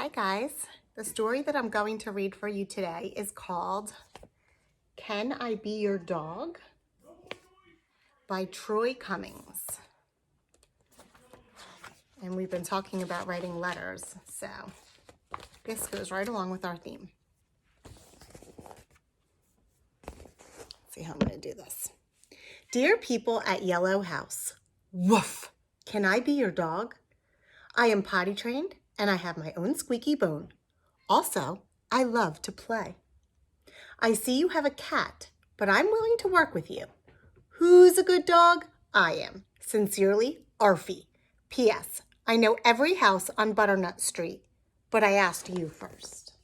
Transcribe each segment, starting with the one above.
Hi guys, the story that I'm going to read for you today is called Can I Be Your Dog? By Troy Cummings. And we've been talking about writing letters, so this goes right along with our theme. Let's see how I'm going to do this. Dear people at Yellow House, woof, can I be your dog? I am potty trained and I have my own squeaky bone. Also, I love to play. I see you have a cat, but I'm willing to work with you. Who's a good dog? I am. Sincerely, Arfie. P.S. I know every house on Butternut Street, but I asked you first.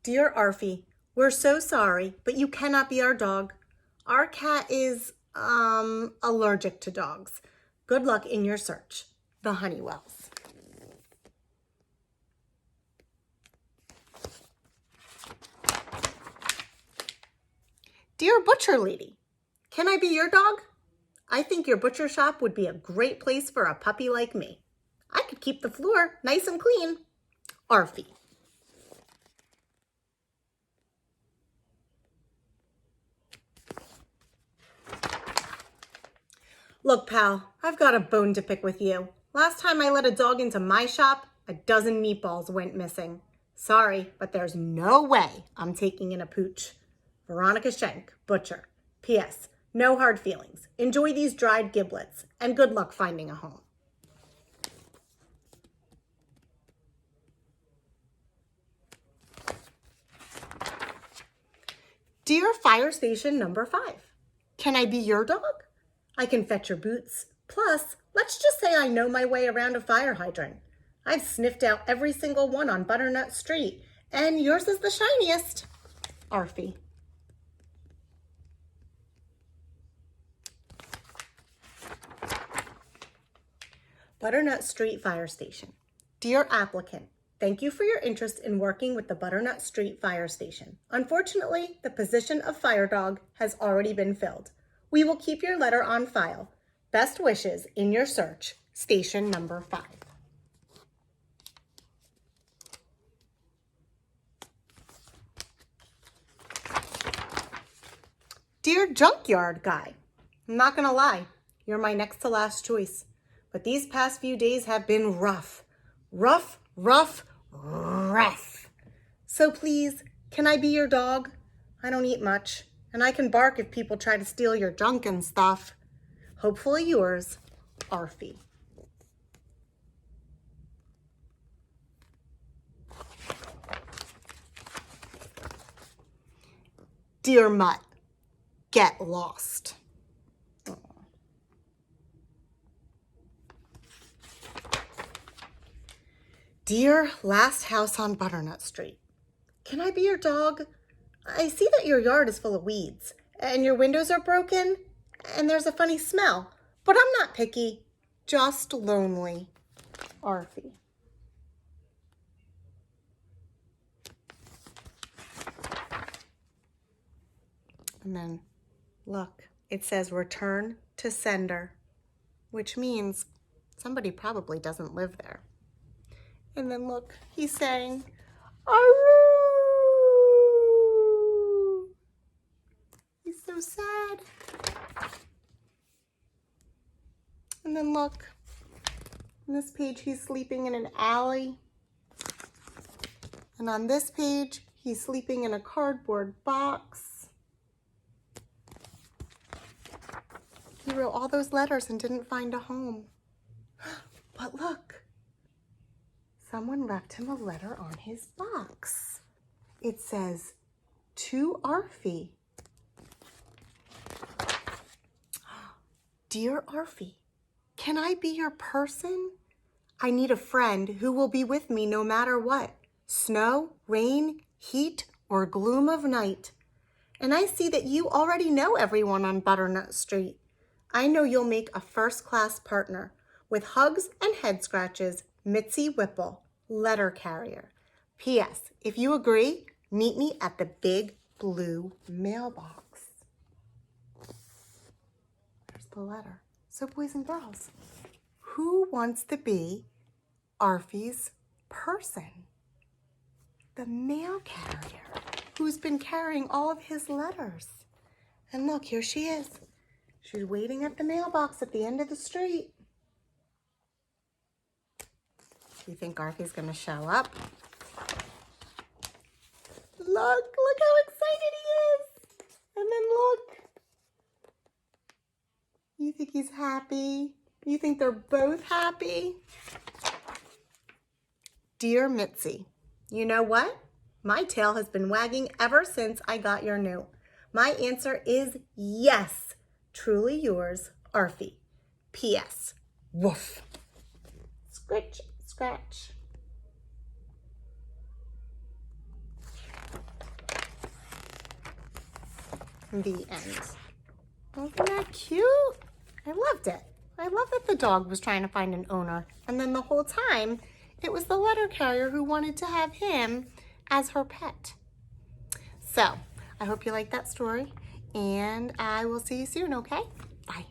Dear Arfie, we're so sorry, but you cannot be our dog. Our cat is, allergic to dogs. Good luck in your search. The Honeywells. Dear Butcher Lady, can I be your dog? I think your butcher shop would be a great place for a puppy like me. I could keep the floor nice and clean. Arfie. Look, pal, I've got a bone to pick with you. Last time I let a dog into my shop, a dozen meatballs went missing. Sorry, but there's no way I'm taking in a pooch. Veronica Schenk, butcher. P.S. No hard feelings. Enjoy these dried giblets, and good luck finding a home. Dear Fire Station number 5, can I be your dog? I can fetch your boots. Plus, let's just say I know my way around a fire hydrant. I've sniffed out every single one on Butternut Street, and yours is the shiniest. Arfie. Butternut Street Fire Station. Dear applicant, thank you for your interest in working with the Butternut Street Fire Station. Unfortunately, the position of fire dog has already been filled. We will keep your letter on file. Best wishes in your search. Station number 5. Dear Junkyard Guy, I'm not gonna lie, you're my next to last choice. But these past few days have been rough. Rough. So please, can I be your dog? I don't eat much, and I can bark if people try to steal your junk and stuff. Hopefully yours, Arfie. Dear Mutt, get lost. Dear Last House on Butternut Street, can I be your dog? I see that your yard is full of weeds, and your windows are broken, and there's a funny smell, but I'm not picky, just lonely. Arfie. And then, look, it says return to sender, which means somebody probably doesn't live there. And then look, he's saying, "Aroo!" He's so sad. And then look, on this page, he's sleeping in an alley. And on this page, he's sleeping in a cardboard box. He wrote all those letters and didn't find a home. But look. Someone left him a letter on his box. It says, to Arfie. Dear Arfie, can I be your person? I need a friend who will be with me no matter what. Snow, rain, heat, or gloom of night. And I see that you already know everyone on Butternut Street. I know you'll make a first-class partner with hugs and head scratches, Mitzi Whipple, letter carrier. P.S. If you agree, meet me at the big blue mailbox. There's the letter. So boys and girls, who wants to be Arfie's person? The mail carrier who's been carrying all of his letters. And look, here she is. She's waiting at the mailbox at the end of the street. Do you think Arfie's gonna show up? Look how excited he is. And then look. You think he's happy? You think they're both happy? Dear Mitzi, you know what? My tail has been wagging ever since I got your note. My answer is yes. Truly yours, Arfie. P.S. Woof. Scratch, scratch. The end. Wasn't that cute? I loved it. I love that the dog was trying to find an owner. And then the whole time, it was the letter carrier who wanted to have him as her pet. So, I hope you liked that story. And I will see you soon, okay? Bye.